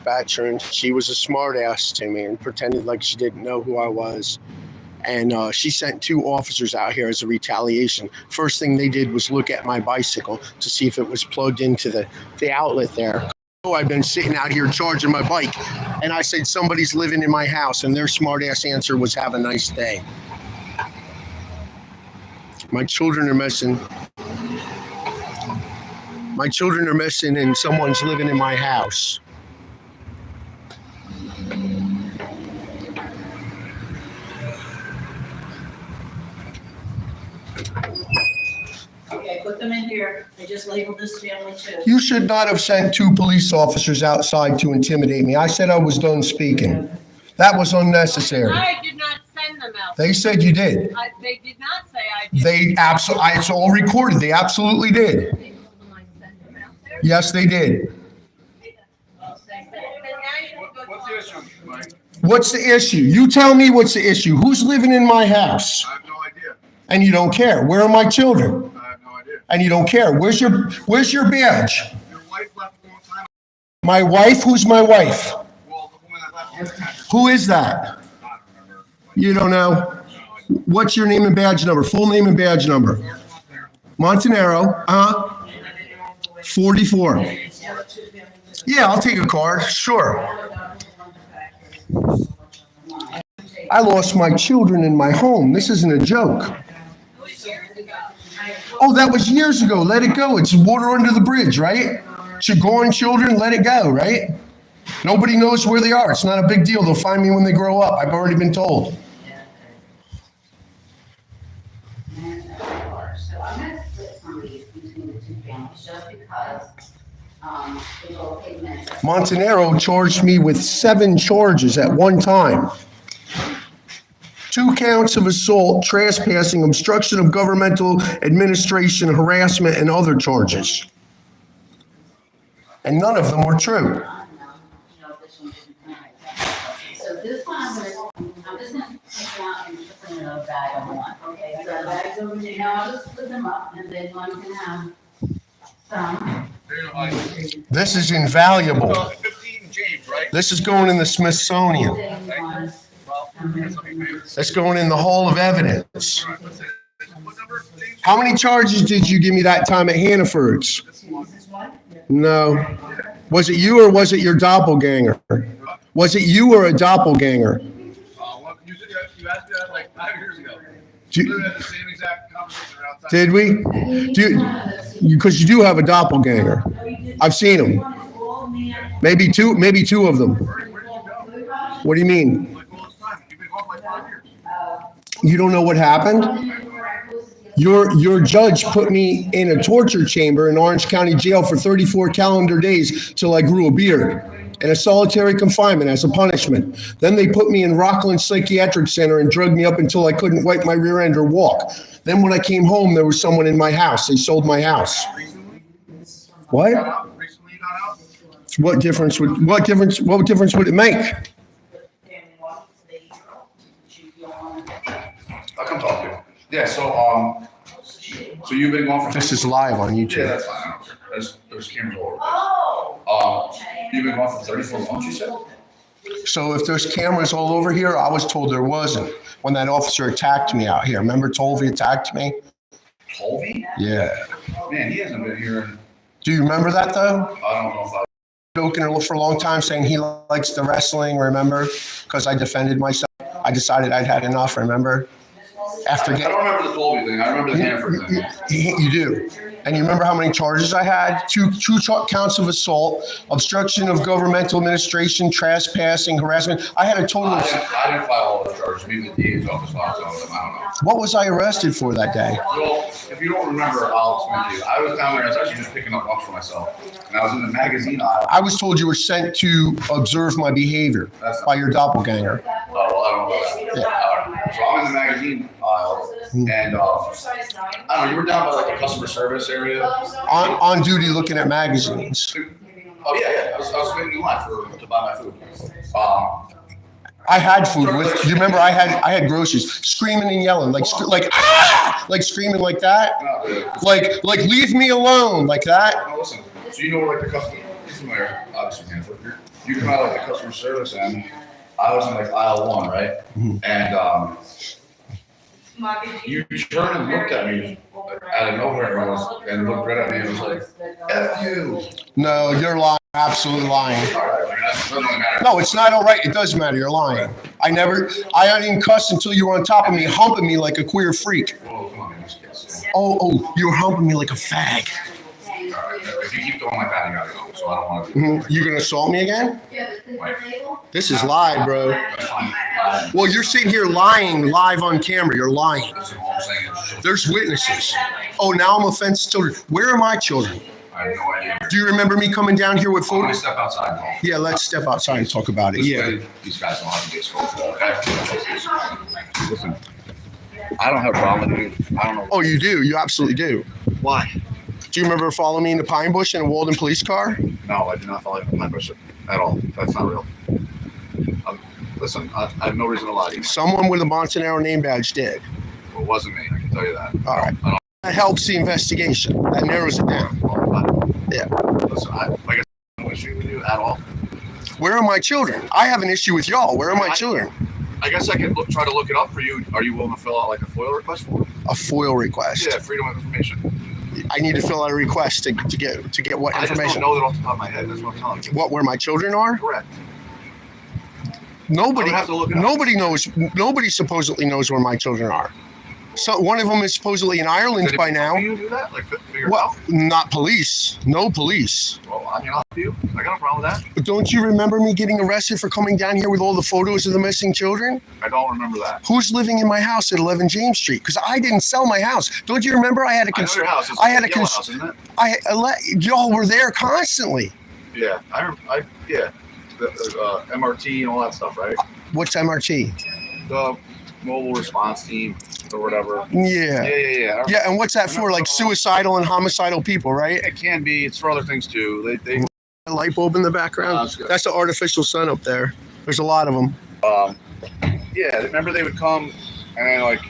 dispatcher, and she was a smart ass to me and pretended like she didn't know who I was. And she sent 2 officers out here as a retaliation. First thing they did was look at my bicycle to see if it was plugged into the outlet there. So I've been sitting out here charging my bike, and I said, somebody's living in my house, and their smart ass answer was, have a nice day. My children are missing. My children are missing, and someone's living in my house. Okay, put them in here. I just labeled this family too. You should not have sent 2 police officers outside to intimidate me. I said I was done speaking. That was unnecessary. I did not send them out. They said you did. They did not say I did. They absolutely, it's all recorded. They absolutely did. Yes, they did. What's the issue, Mike? What's the issue? You tell me what's the issue. Who's living in my house? I have no idea. And you don't care. Where are my children? I have no idea. And you don't care. Where's your badge? Your wife left a long time ago. My wife? Who's my wife? Well, the woman that left. Who is that? I don't remember. You don't know? What's your name and badge number? Full name and badge number. Montanero. 44. Yeah, I'll take a card. Sure. I lost my children in my home. This isn't a joke. Oh, that was years ago. Let it go. It's water under the bridge, right? Should go on children, let it go, right? Nobody knows where they are. It's not a big deal. They'll find me when they grow up. I've already been told. So I'm gonna split some of these between the 2 families just because, it will take minutes. Montanero charged me with 7 charges at one time. 2 counts of assault, trespassing, obstruction of governmental administration, harassment, and other charges. And none of them were true. No, this one didn't come right. So this one, I'm just gonna take it out and put them in a bag of one, okay? So bags over there, now I'll just split them up and then one can have some. This is invaluable. 15 James, right? This is going in the Smithsonian. That's going in the Hall of Evidence. What number, James? How many charges did you give me that time at Hannaford's? No. Was it you or was it your doppelganger? Was it you or a doppelganger? You asked me that like 5 years ago. Do- We had the same exact conversation outside. Did we? Because you do have a doppelganger. I've seen them. Maybe two of them. Where did you go? What do you mean? Like all this time. You've been gone for like 5 years. You don't know what happened? Your judge put me in a torture chamber in Orange County Jail for 34 calendar days till I grew a beard, in a solitary confinement as a punishment. Then they put me in Rockland Psychiatric Center and drugged me up until I couldn't wipe my rear end or walk. Then when I came home, there was someone in my house. They sold my house. What? Recently you got out? What difference would it make? I'll come talk to you. Yeah, so you've been gone for. This is live on Yeah, YouTube. that's fine. I don't care. There's cameras all over. Oh. You've been gone for 34 months, you said? So if there's cameras all over here, I was told there wasn't when that officer attacked me out here. Remember Tolvey attacked me? Tolvey? Yeah. Man, he hasn't been here in, Do you remember that though? I don't know if I. Joking for a long time saying he likes the wrestling, remember? Because I defended myself. I decided I'd had enough, remember? After I getting, don't remember the Tolvey thing. I remember the Hannaford thing. you do. And you remember how many charges I had? Two counts of assault, obstruction of governmental administration, trespassing, harassment. I had a total I of, didn't file all those charges. Maybe the DA's office filed some of them. I don't know. what was I arrested for that day? Well, if you don't remember, I'll explain to you. I was down there. I was actually just picking up books for myself, and I was in the magazine aisle. I was told you were sent to observe my behavior by your doppelganger. Oh, well, I don't know about that. Yeah. All right. So I'm in the magazine aisle, and I don't know. You were down by like the customer service area. On duty looking at magazines. Oh yeah. I was waiting in line to buy my food. I had food with, you remember I had groceries, screaming and yelling, like screaming like that. Like leave me alone, like that. No, listen. So you know where like the customer, obviously Hannaford here. you come out like the customer service end. I was in like aisle 1, right? And you turned and looked at me out of nowhere and looked right at me and was like, F you. No, you're lying. Absolutely lying. All right, I mean, that doesn't really matter. No, it's not all right. It does matter. You're lying. I didn't cuss until you were on top of me, humping me like a queer freak. Whoa, come on, man. Yes. Oh, you were humping me like a fag. All right, if you keep doing like that, you gotta go. So I don't want to. You gonna assault me again? This is live, bro. That's fine. Well, you're sitting here lying live on camera. You're lying. That's all I'm saying. There's witnesses. Oh, now I'm offensive children. Where are my children? I have no idea. Do you remember me coming down here with I'm gonna photos? step outside, Paul. Yeah, let's step outside and talk about it. This Yeah. way, these guys don't have to get social, okay? Listen, I don't have a problem with you. I don't know. Oh, you do? You absolutely do. Why? Do you remember following me in the Pine Bush in a Walden police car? No, I do not follow you in my bush at all. That's not real. Listen, I have no reason to lie to you. Someone with a Montanaro name badge did. It wasn't me, I can tell you that. All right. That helps the investigation. That narrows it down. Yeah. Listen, like I said, no issue with you at all. Where are my children? I have an issue with y'all. Where are my children? I guess I could try to look it up for you. Are you willing to fill out like a FOIL request form? A FOIL request. Yeah, freedom of information. I need to fill out a request to get what I just information? don't know that off the top of my head. That's what I'm telling you. What, where my children are? Correct. Nobody. I would have to look it up. Nobody knows. Nobody supposedly knows where my children are. So one of them is supposedly in Ireland Did by now. Can you do that? Like figure it Well, out? not police. No police. Well, I mean, I'll help you. I got no problem with that. But don't you remember me getting arrested for coming down here with all the photos of the missing children? I don't remember that. Who's living in my house at 11 James Street? Because I didn't sell my house. Don't you remember? I had a I know your house. It's I had a yellow house, isn't it? y'all were there constantly. Yeah, yeah. The MRT and all that stuff, right? What's MRT? The mobile response team or whatever. Yeah. Yeah. Yeah, and what's that for? Like suicidal and homicidal people, right? It can be. It's for other things too. They A light bulb in the background. That's good. That's the artificial sun up there. There's a lot of them. yeah. Remember they would come and then like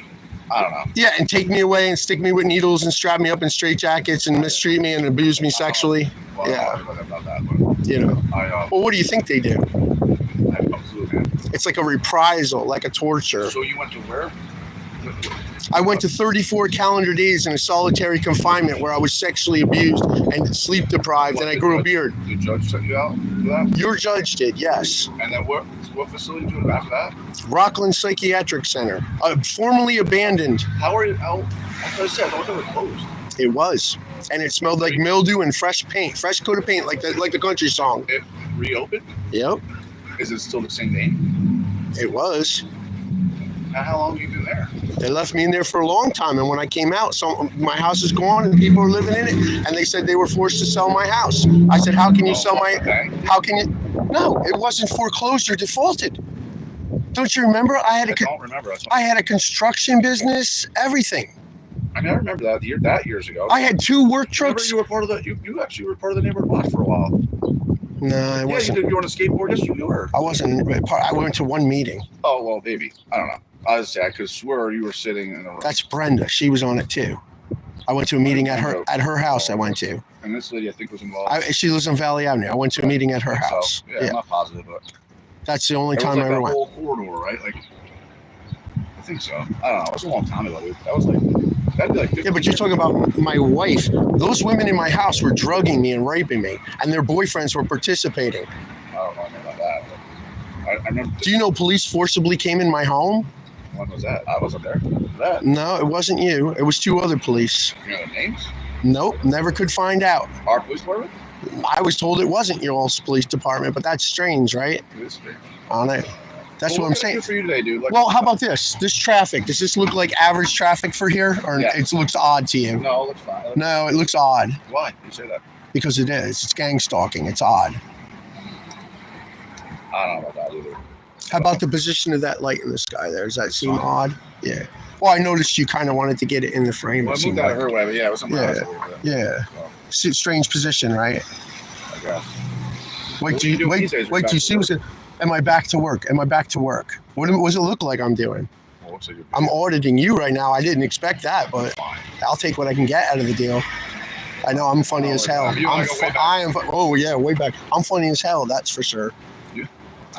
I don't know. Yeah, and take me away and stick me with needles and strap me up in straitjackets and mistreat me and abuse me sexually. Well, Yeah. I don't know about that, but You know. Well, what do you think they do? I have no clue, man. It's like a reprisal, like a torture. So you went to where? I went to 34 calendar days in a solitary confinement where I was sexually abused and sleep deprived, and I grew a beard. The judge sent you out for that? Your judge did, yes. And then what facility did you go after that? Rockland Psychiatric Center, formerly abandoned. How are you? Like I said, I thought they were closed. It was, and it smelled like mildew and fresh paint, fresh coat of paint, like the country song. It reopened? Yep, Is it still the same name? it was. And how long have you been there? They left me in there for a long time, and when I came out, my house is gone and people are living in it, and they said they were forced to sell my house. I said, how can you sell my? How can you? No, it wasn't foreclosed or defaulted. Don't you remember? I don't remember. I had a construction business, everything. I never remember that years ago. I had 2 work Remember trucks. you were part of the. You actually were part of the neighborhood watch for a while. No, I Yeah, wasn't. you were on a skateboard. Yes, you were. I wasn't. I went to one meeting. Oh well, maybe. I don't know. I was I could swear you were sitting in a. That's Brenda. She was on it too. I went to a meeting at her house. I went to. And this lady, I think, was involved. She lives on Valley Avenue. I went to a meeting at her house. So, yeah, I'm not positive, but That's the only it was time like I ever that went. whole corridor, right? Like, I think so. I don't know. It was a long time ago. That was like that'd be like. 15 Yeah, but you're talking about my wife. Those women in my house were drugging me and raping me, and their boyfriends were participating. I don't know about that. But I remember. Do you know police forcibly came in my home? When was that? I wasn't there. That. No, it wasn't you. It was 2 other police. You know the names? Nope, never could find out. Our police department? I was told it wasn't your all's police department, but that's strange, right? It is strange. On it. That's Well, what I'm can I saying. do for you today, dude? Like, Well, how about this? This traffic, does this look like average traffic for here? Or Yeah. it looks odd to you? No, it looks fine. No, it looks odd. Why? You say that? Because it is. It's gang stalking. It's odd. I don't know about that either. How about the position of that light in the sky there? Does that seem odd? Yeah. Well, I noticed you kind of wanted to get it in the frame. Well, It I seemed moved out like. of her way, but yeah, it was something else. Yeah. Strange position, right? I guess. Wait, What do are you you doing wait? these days? Wait, do you see? Am I back to work? Am I back to work? What does it look like I'm doing? Well, looks like you're I'm auditing you right now. I didn't expect that, but fine. I'll take what I can get out of the deal. I know I'm funny as hell. You wanna go way back? I am. Oh yeah, way back. I'm funny as hell. That's for sure. You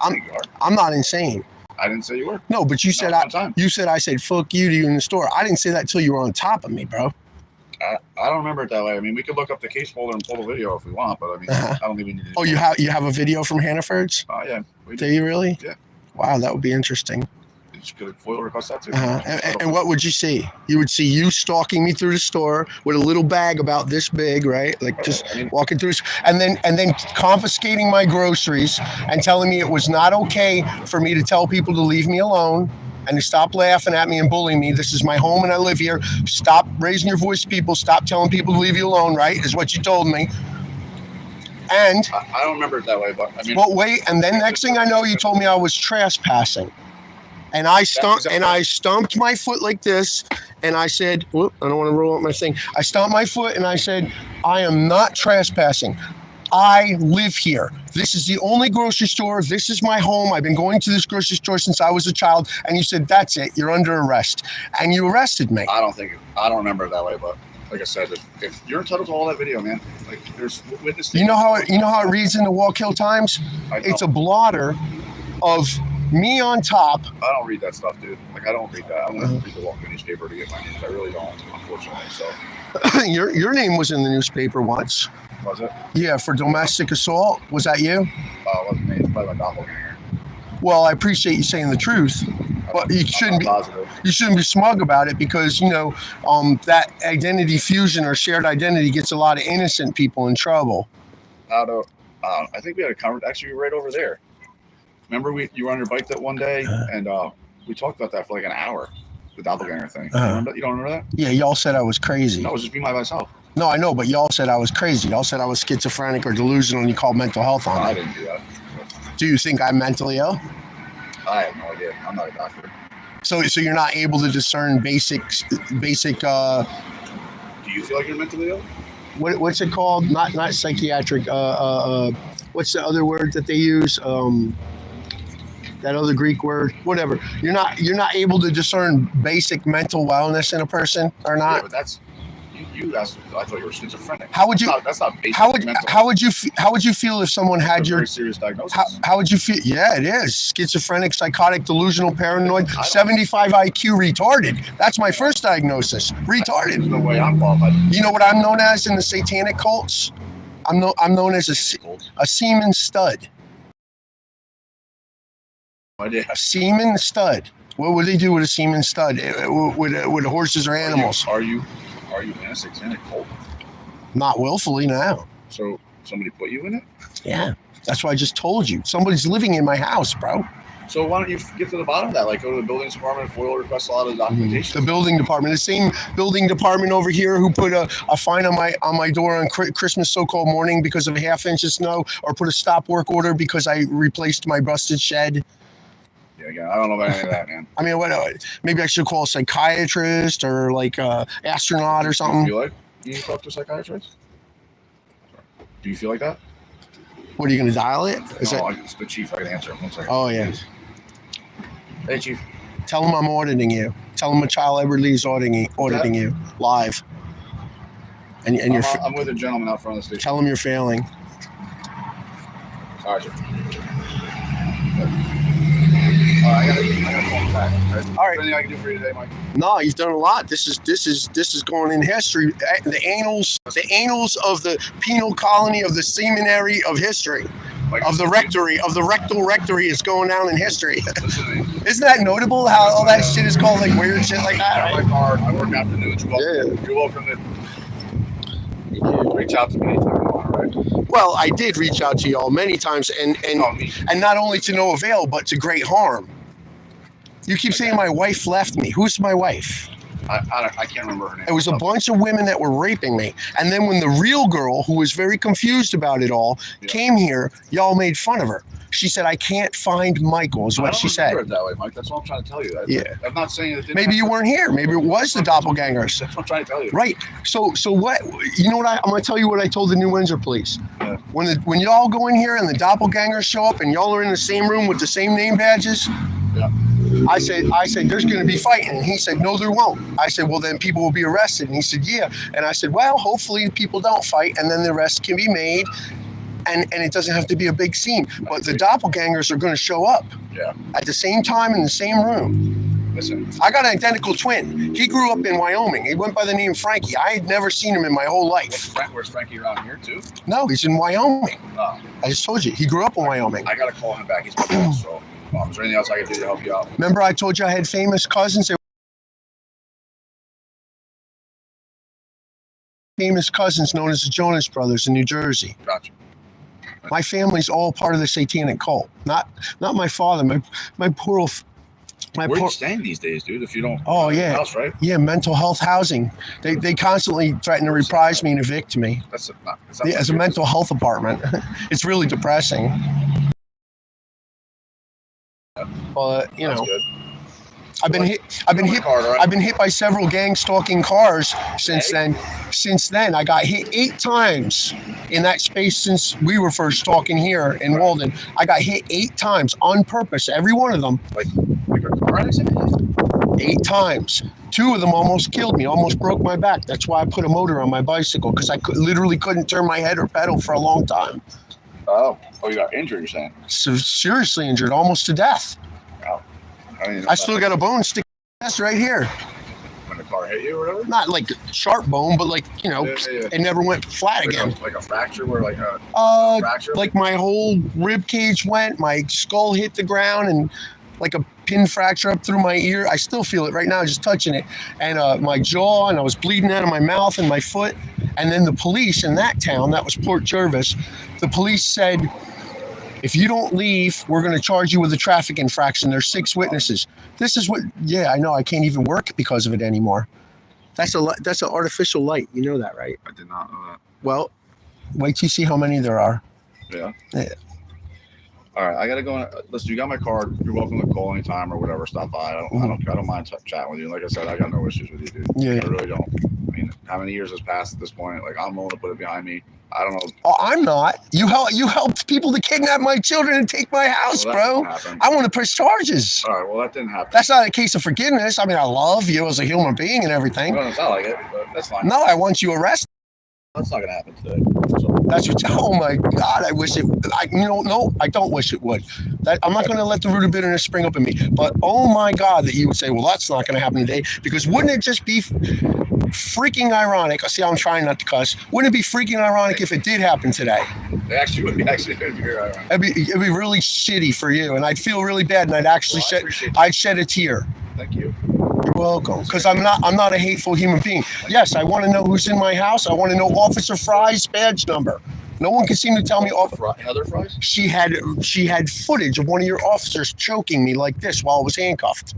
I'm- are. I'm not insane. I didn't say you were. No, but you said Not one time. You said I said fuck you to you in the store. I didn't say that till you were on top of me, bro. I don't remember it that way. I mean, we could look up the case folder and pull the video if we want, but I mean, Uh-huh. I don't think we need to. Oh, you have a video from Hannaford's? Oh yeah. We Do you really? Yeah. Wow, that would be interesting. just could FOIL request that too. And what would you see? You would see you stalking me through the store with a little bag about this big, right? Like just walking through, and then confiscating my groceries and telling me it was not okay for me to tell people to leave me alone and to stop laughing at me and bullying me. This is my home and I live here. Stop raising your voice to people. Stop telling people to leave you alone, right? Is what you told me. And I don't remember it that way, but I mean. but wait, and then next thing I know, you told me I was trespassing. And I stomped my foot like this, and I said, whoop, I don't want to roll up my thing. I stomped my foot and I said, I am not trespassing. I live here. This is the only grocery store. This is my home. I've been going to this grocery store since I was a child. And you said, that's it. You're under arrest. And you arrested me. I don't remember it that way, but like I said, if you're entitled to all that video, man, like there's witness. You know how it reads in the Wallkill Times? It's a blotter of me on top. I don't read that stuff, dude. Like I don't read that. I don't read the Walden newspaper to get my news. I really don't, unfortunately. So Your name was in the newspaper once. was it? Yeah, for domestic assault. Was that you? It wasn't me. It's probably my doppelganger. Well, I appreciate you saying the truth, but you shouldn't be. Positive. You shouldn't be smug about it because that identity fusion or shared identity gets a lot of innocent people in trouble. I think we had a conversation. Actually, you were right over there. Remember, you were on your bike that one day, and we talked about that for like an hour. The doppelganger thing. You don't remember that? Yeah, y'all said I was crazy. No, it was just me by myself. No, I know, but y'all said I was crazy. Y'all said I was schizophrenic or delusional, and you called mental health on I me. didn't do that. Do you think I'm mentally ill? I have no idea. I'm not a doctor. So you're not able to discern basic. Do you feel like you're mentally ill? What's it called? Not psychiatric. What's the other word that they use? That other Greek word, whatever. You're not able to discern basic mental wellness in a person or Yeah, not. but that's you asked. I thought you were schizophrenic. How would you? That's not basic How would mental. how would you feel if someone It's had a your? very serious diagnosis. How would you feel? Yeah, it is schizophrenic, psychotic, delusional, paranoid, I don't- 75 IQ, retarded. That's my first diagnosis. There's Retarded. no way I'm qualified. You know what I'm known as in the satanic cults? I'm known as a semen stud. idea. A semen stud. What would they do with a semen stud? With horses or animals? Are you in a satanic cult? Not willfully now. So somebody put you in it? Yeah. That's what I just told you. Somebody's living in my house, bro. So why don't you get to the bottom of that? Like go to the building department, FOIL request a lot of documentation. The building department, the same building department over here who put a fine on my door on Christmas so-called morning because of a half-inch of snow, or put a stop work order because I replaced my busted shed. Yeah, again, I don't know about any of that, man. I mean, what? Maybe I should call a psychiatrist or like a astronaut or Do you something. feel like you need to talk to a psychiatrist? Do you feel like that? What are you going to dial it? No, it's the chief. I can answer him. 1 second. Oh yeah. Hey, chief. Tell him I'm auditing you. Tell him a child Everly's auditing you live. And you're. I'm with a gentleman out front of the station. Tell him you're failing. All right, sir. I gotta call him back. Right? All right. Anything I can do for you today, Mike? No, you've done a lot. This is going in history. The annals of the penal colony of the seminary of history, Mike, of the rectory, of the rectal rectory is going down in history. Listen to me. Isn't that notable how all that shit is called like weird shit like that? I Right? work hard. I work afternoons. You're welcome to reach out to me anytime you want, all right? Well, I did reach out to y'all many times, and not only to no avail, but to great harm. You keep saying my wife left me. Who's my wife? I can't remember her name. It was a bunch of women that were raping me. And then when the real girl, who was very confused about it all, came here, y'all made fun of her. She said, I can't find Michael, is what she said. I don't remember it that way, Mike. That's what I'm trying to tell you. Yeah. I'm not saying it didn't Maybe you happen. weren't here. Maybe it was the doppelgangers. That's what I'm trying to tell you. Right. So what? You know what? I'm going to tell you what I told the New Windsor police. Yeah. When y'all go in here and the doppelgangers show up and y'all are in the same room with the same name badges, Yeah. I said, there's going to be fighting. And he said, no, there won't. I said, well, then people will be arrested. And he said, yeah. And I said, well, hopefully people don't fight and then the arrest can be made. And it doesn't have to be a big scene. But the doppelgangers are going to show up at the same time in the same room. Listen, I got an identical twin. He grew up in Wyoming. He went by the name Frankie. I had never seen him in my whole life. where's Frankie around here too? No, he's in Wyoming. Oh, I just told you. He grew up in Wyoming. I gotta call him back. He's my boss. So, is there anything else I can do to help you out? Remember I told you I had famous cousins? Famous cousins known as the Jonas Brothers in New Jersey. Gotcha. My family's all part of the satanic cult. Not my father. My poor Where are you staying these days, dude? If you don't, Oh yeah, house, right? Yeah, mental health housing. They constantly threaten to reprise me and evict me. That's Yeah, as a mental health apartment. It's really depressing. But you know, good. I've been hit by several gang stalking cars since then. Since then, I got hit 8 times in that space since we were first talking here in Walden. I got hit 8 times on purpose, every one of them. Like a car accident? 8 times. 2 of them almost killed me, almost broke my back. That's why I put a motor on my bicycle, because I literally couldn't turn my head or pedal for a long time. Oh, you got injured, you're saying? So seriously injured, almost to death. Wow. I still got a bone sticking right here. When the car hit you or whatever? Not like sharp bone, but like, you know, Yeah. it never went flat again. Like a fracture where like a fracture? Like my whole rib cage went, my skull hit the ground, and like a pin fracture up through my ear. I still feel it right now, just touching it. And my jaw, and I was bleeding out of my mouth and my foot. And then the police in that town, that was Port Jervis, the police said, if you don't leave, we're going to charge you with a traffic infraction. There's 6 witnesses. This is what, I know. I can't even work because of it anymore. That's an artificial light. You know that, right? I did not know that. Well, wait till you see how many there are. Yeah. Yeah. All right, I gotta go. Listen, you got my card. You're welcome to call anytime or whatever. Stop by. I don't mind chatting with you. Like I said, I got no issues with you, dude. Yeah. I really don't. I mean, how many years has passed at this point? Like, I'm willing to put it behind me. I don't know. Oh, I'm not. You helped people to kidnap my children and take my house, bro. I want to press charges. All right, well, that didn't happen. That's not a case of forgiveness. I mean, I love you as a human being and everything. Well, it's not like it, but that's fine. No, I want you arrested. That's not gonna happen today. So. That's what. Oh my God! I wish it. No, I don't wish it would. I'm not going to let the root of bitterness spring up in me. But oh my God, that you would say, well, that's not going to happen today, because wouldn't it just be freaking ironic? I see, I'm trying not to cuss. Wouldn't it be freaking ironic if it did happen today? It actually would be very ironic. It'd be really shitty for you, and I'd feel really bad, and I'd actually I'd shed a tear. Thank you. You're welcome. Because I'm not a hateful human being. Yes, I want to know who's in my house. I want to know Officer Fry's badge number. No one can seem to tell me. Heather Fry's? She had footage of one of your officers choking me like this while I was handcuffed.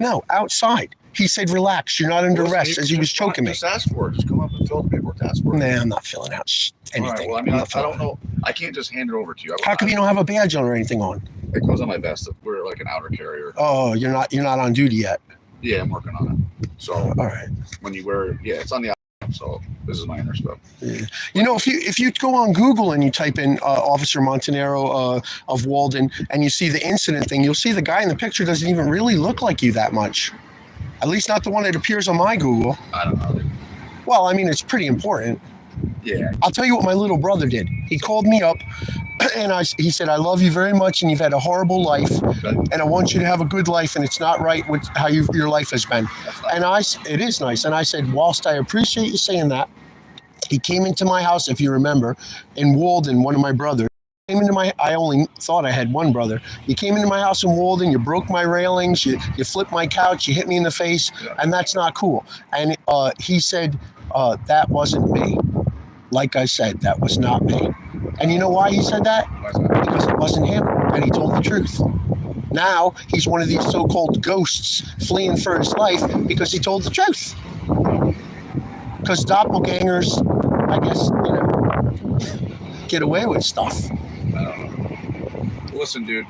No, outside. He said, "Relax. You're not under arrest," as he was choking me. Just ask for it. Just come up and fill out the paperwork. Ask for it. Nah, I'm not filling out anything. Right, well, I mean, I don't know. I can't just hand it over to you. How come you don't have a badge on or anything on? It goes on my vest. We're like an outer carrier. Oh, you're not on duty yet. Yeah, I'm working on it. So all right. When you wear, it's on the outside. So this is my inner stuff. Yeah. You know, if you go on Google and you type in Officer Montanaro of Walden and you see the incident thing, you'll see the guy in the picture doesn't even really look like you that much. At least not the one that appears on my Google. I don't know. Well, I mean, it's pretty important. Yeah. I'll tell you what my little brother did. He called me up and he said, I love you very much and you've had a horrible life and I want you to have a good life and it's not right with how your life has been. Nice. And it is nice. And I said, whilst I appreciate you saying that, he came into my house, if you remember, in Walden, one of my brothers. I only thought I had one brother. You came into my house in Walden, you broke my railings, you flipped my couch, you hit me in the face, and that's not cool. And he said, that wasn't me. Like I said, that was not me. And you know why he said that? Because it wasn't him, and he told the truth. Now, he's one of these so-called ghosts fleeing for his life because he told the truth. Because doppelgangers, I guess, get away with stuff. I don't know. Listen, dude,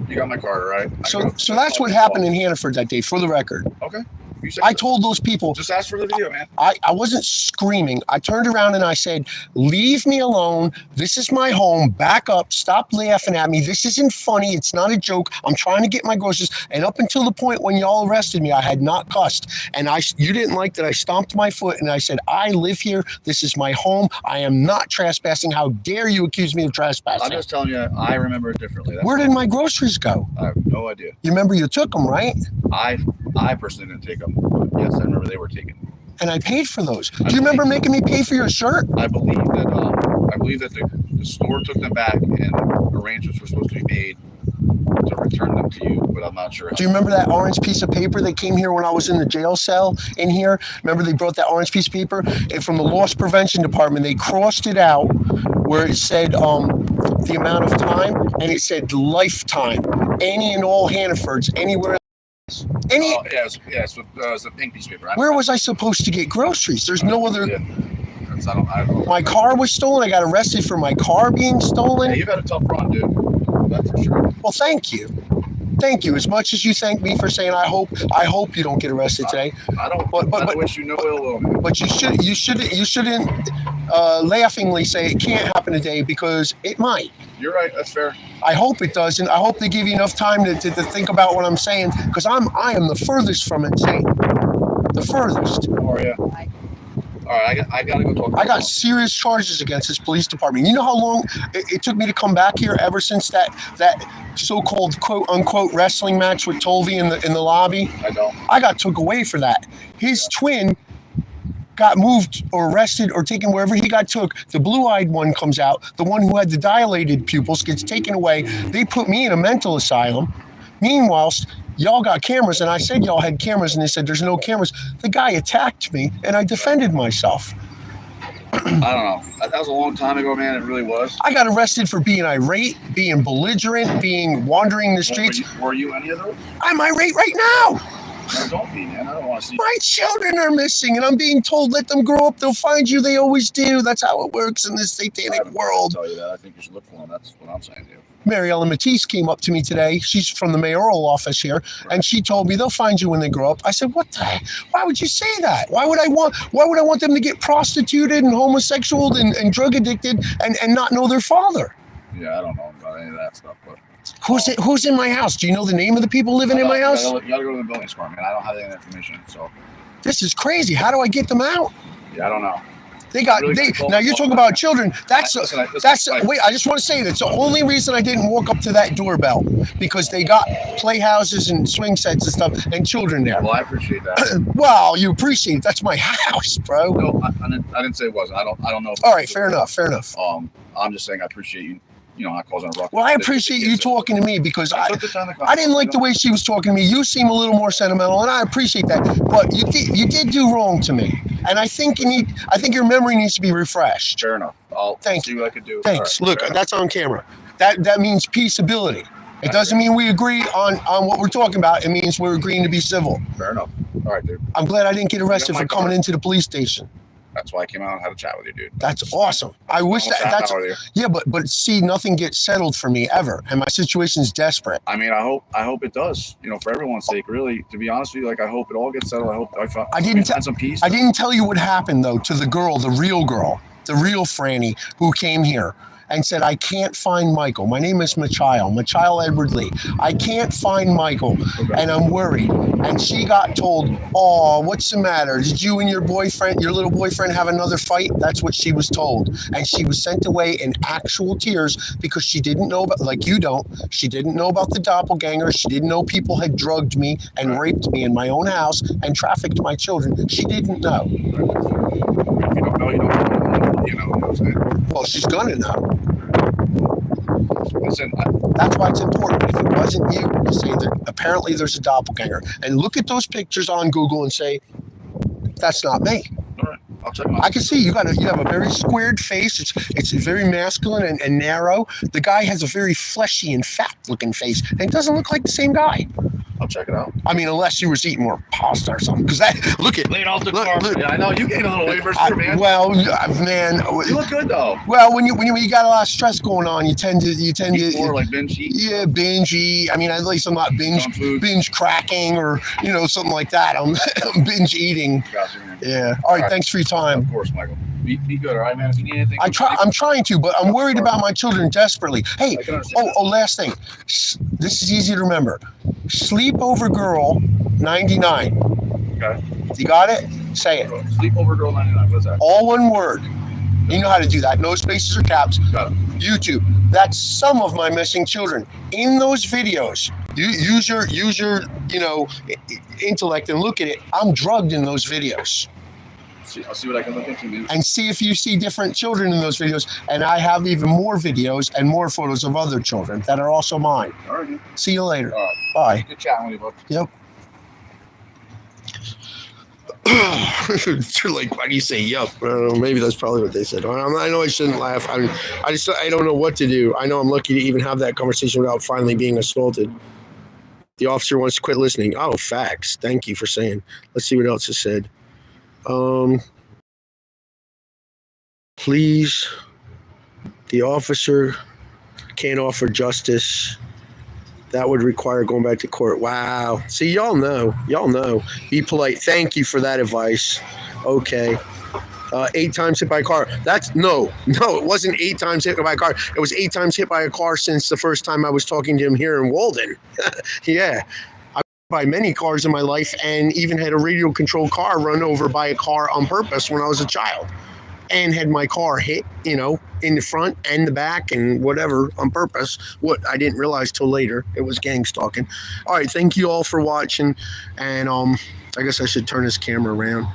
you got my card, right? So that's what happened in Hannaford that day, for the record. Okay. You said I told those people, just ask for the video, man. I wasn't screaming. I turned around and I said, leave me alone. This is my home. Back up. Stop laughing at me. This isn't funny. It's not a joke. I'm trying to get my groceries. And up until the point when y'all arrested me, I had not cussed. And you didn't like that I stomped my foot and I said, I live here. This is my home. I am not trespassing. How dare you accuse me of trespassing? I'm just telling you, I remember it differently. Where did my groceries go? I have no idea. You remember you took them, right? I personally didn't take them. But yes, I remember they were taken. And I paid for those. Do you remember making me pay for your shirt? I believe that the store took them back and arrangements were supposed to be made to return them to you, but I'm not sure. Do you remember that orange piece of paper that came here when I was in the jail cell in here? Remember they brought that orange piece of paper? And from the loss prevention department, they crossed it out where it said the amount of time, and it said lifetime. Any and all Hannafords, anywhere. Yes, it's the pink piece of paper. Where was I supposed to get groceries? There's no other. Yeah. I don't. My car was stolen. I got arrested for my car being stolen. Yeah, you've had a tough run, dude. That's for sure. Well, thank you. Thank you. As much as you thank me for saying I hope you don't get arrested today. I don't. I wish you no ill will. But you shouldn't laughingly say it can't happen today because it might. You're right. That's fair. I hope it doesn't. I hope they give you enough time to think about what I'm saying because I am the furthest from insane. The furthest. How are you? All right, I gotta go talk to I got serious charges against this police department. You know how long it took me to come back here ever since that so-called quote unquote wrestling match with Tolvey in the lobby? I don't. I got took away for that. His twin got moved or arrested or taken wherever he got took. The blue-eyed one comes out. The one who had the dilated pupils gets taken away. They put me in a mental asylum. Meanwhile, y'all got cameras, and I said y'all had cameras, and they said there's no cameras. The guy attacked me, and I defended myself. I don't know. That was a long time ago, man. It really was. I got arrested for being irate, being belligerent, being wandering the streets. Were you any of those? I'm irate right now. No, don't be, man. I don't want to see. My children are missing, and I'm being told, let them grow up. They'll find you. They always do. That's how it works in this satanic world. I'll tell you that. I think you should look for them. That's what I'm saying to you. Mary Ellen Matisse came up to me today. She's from the mayoral office here, and she told me they'll find you when they grow up. I said, "What the heck? Why would you say that? Why would I want them to get prostituted and homosexual and drug addicted and not know their father?" Yeah, I don't know about any of that stuff, but who's in my house? Do you know the name of the people living in my house? You gotta go to the building department, man. I don't have any information, so. This is crazy. How do I get them out? Yeah, I don't know. Now you're talking about children. Wait, I just want to say that's the only reason I didn't walk up to that doorbell because they got playhouses and swing sets and stuff and children there. Well, I appreciate that. Well, you appreciate it. That's my house, bro. No, I didn't say it wasn't. I don't know. All right, fair enough. I'm just saying I appreciate you. Not causing a rock. Well, I appreciate you talking to me because I didn't like the way she was talking to me. You seem a little more sentimental, and I appreciate that. But you did do wrong to me, and I think your memory needs to be refreshed. Fair enough. I'll see what I could do. Thanks. Right, look, that's on camera. That means peaceability. It doesn't mean we agree on what we're talking about. It means we're agreeing to be civil. Fair enough. All right, dude. I'm glad I didn't get arrested for coming into the police station. That's why I came out and had a chat with you, dude. That's awesome. I wish that's but see, nothing gets settled for me ever, and my situation's desperate. I mean, I hope it does. For everyone's sake, really. To be honest with you, I hope it all gets settled. I hope I find some peace. I didn't tell you what happened though to the girl, the real Franny who came here and said, I can't find Michael. My name is Machile Edward Lee. I can't find Michael, and I'm worried. And she got told, oh, what's the matter? Did you and your little boyfriend have another fight? That's what she was told. And she was sent away in actual tears because she didn't know about, like you don't, she didn't know about the doppelganger. She didn't know people had drugged me and raped me in my own house and trafficked my children. She didn't know. If you don't know, you don't know. You know what I'm saying? Well, she's gonna know. Listen, that's why it's important. If it wasn't you, to say that apparently there's a doppelganger, and look at those pictures on Google and say, that's not me. All right, I'll check them out. I can see you have a very squared face. It's very masculine and narrow. The guy has a very fleshy and fat looking face, and it doesn't look like the same guy. I'll check it out. I mean, unless she was eating more pasta or something. Because that, look at, Laid off the Look, car. look. Yeah, I know. You gained a little weight versus your man. well, man. You look good though. Well, when you got a lot of stress going on, you tend to Eat more like binge eat. yeah, binge eat. I mean, at least I'm not Junk food. binge cracking or something like that. I'm binge eating. Gotcha, man. Yeah. All right. Thanks for your time. Of course, Michael. Be good, all right, man. If you need anything, I'm trying to, but I'm worried about my children desperately. Hey, I can understand. last thing. This is easy to remember. Sleepover Girl 99. Okay. You got it? Say it. Sleepover Girl 99. What's that? All one word. You know how to do that. No spaces or caps. Got it. YouTube. That's some of my missing children. In those videos, you use your intellect and look at it. I'm drugged in those videos. I'll see what I can look into, man. And see if you see different children in those videos. And I have even more videos and more photos of other children that are also mine. All right, man. See you later. All right. Bye. Good chatting with you, bud. Yep. They're like, why do you say yup? I don't know, maybe that's probably what they said. I know I shouldn't laugh. I don't know what to do. I know I'm lucky to even have that conversation without finally being assaulted. The officer wants to quit listening. Oh, facts. Thank you for saying. Let's see what else is said. Please, the officer can't offer justice. That would require going back to court. Wow. See, y'all know. Be polite. Thank you for that advice. Okay. 8 times hit by a car. That's no, it wasn't 8 times hit by a car. It was 8 times hit by a car since the first time I was talking to him here in Walden. Yeah. I've been by many cars in my life and even had a radio controlled car run over by a car on purpose when I was a child. And had my car hit, in the front and the back and whatever on purpose. What I didn't realize till later, it was gang stalking. All right, thank you all for watching. And I guess I should turn this camera around.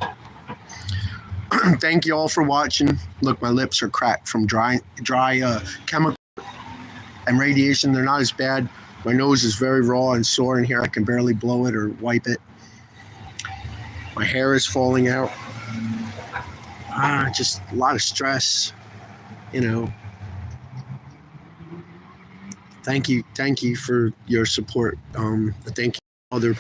Thank you all for watching. Look, my lips are cracked from dry chemical and radiation. They're not as bad. My nose is very raw and sore in here. I can barely blow it or wipe it. My hair is falling out. Just a lot of stress, Thank you for your support. Thank you,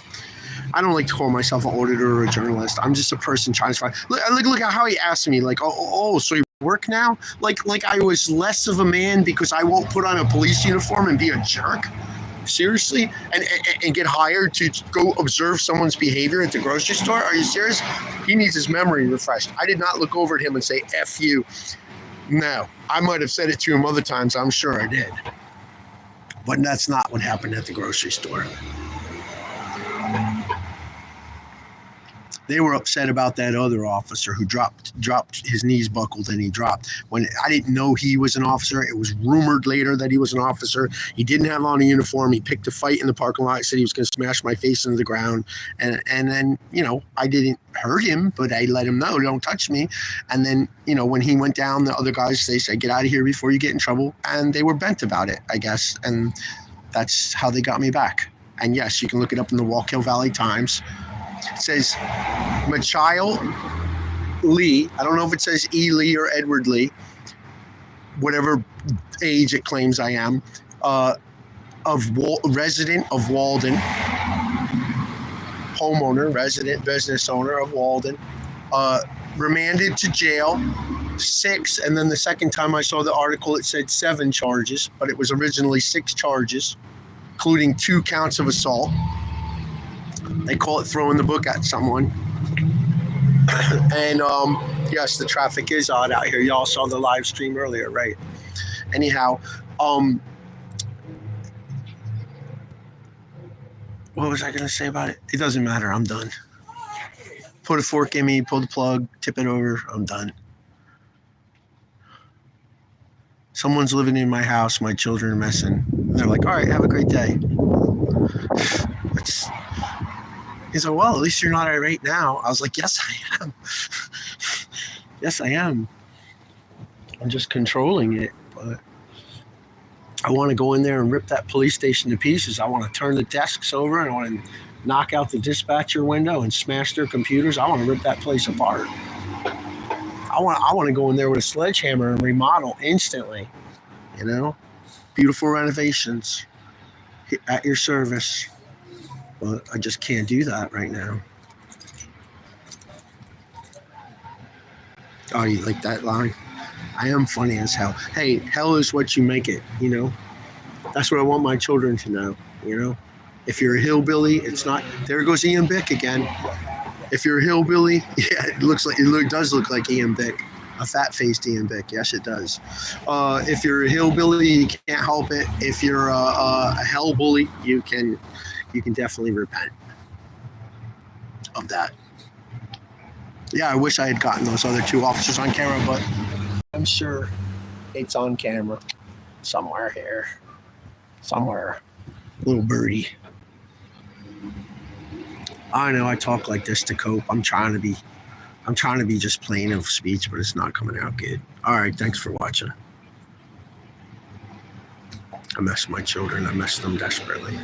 I don't like to call myself an auditor or a journalist. I'm just a person trying to find. Look at how he asked me, like, so you work now? Like I was less of a man because I won't put on a police uniform and be a jerk. Seriously? And get hired to go observe someone's behavior at the grocery store? Are you serious? He needs his memory refreshed. I did not look over at him and say, F you. No. I might have said it to him other times. I'm sure I did. But that's not what happened at the grocery store. They were upset about that other officer who dropped his knees buckled and he dropped. When I didn't know he was an officer, it was rumored later that he was an officer. He didn't have on a uniform. He picked a fight in the parking lot. Said he was going to smash my face into the ground. And then, I didn't hurt him, but I let him know, don't touch me. And then, when he went down, the other guys, they said, get out of here before you get in trouble. And they were bent about it, I guess. And that's how they got me back. And yes, you can look it up in the Wallkill Valley Times. It says Machiel Lee. I don't know if it says E. Lee or Edward Lee, whatever age it claims I am, resident of Walden, homeowner, resident, business owner of Walden, remanded to jail, 6, and then the second time I saw the article it said 7 charges, but it was originally 6 charges, including 2 counts of assault. They call it throwing the book at someone. And yes, the traffic is odd out here. Y'all saw the live stream earlier, right? Anyhow, what was I going to say about it? It doesn't matter. I'm done. Put a fork in me, pull the plug, tip it over. I'm done. Someone's living in my house. My children are messing. They're like, all right, have a great day. He's like, well, at least you're not irate now. I was like, yes, I am. Yes, I am. I'm just controlling it. But I want to go in there and rip that police station to pieces. I want to turn the desks over and I want to knock out the dispatcher window and smash their computers. I want to rip that place apart. I want to go in there with a sledgehammer and remodel instantly. Beautiful renovations at your service. But I just can't do that right now. Oh, you like that line? I am funny as hell. Hey, hell is what you make it, you know? That's what I want my children to know, you know? If you're a hillbilly, it's not. There goes Ian Bick again. If you're a hillbilly, yeah, it does look like Ian Bick. A fat-faced Ian Bick. Yes, it does. If you're a hillbilly, you can't help it. If you're a hell bully, you can definitely repent of that. Yeah, I wish I had gotten those other 2 officers on camera, but I'm sure it's on camera somewhere here. Somewhere. Little birdie. I know I talk like this to cope. I'm trying to be just plain of speech, but it's not coming out good. All right, thanks for watching. I miss my children. I miss them desperately.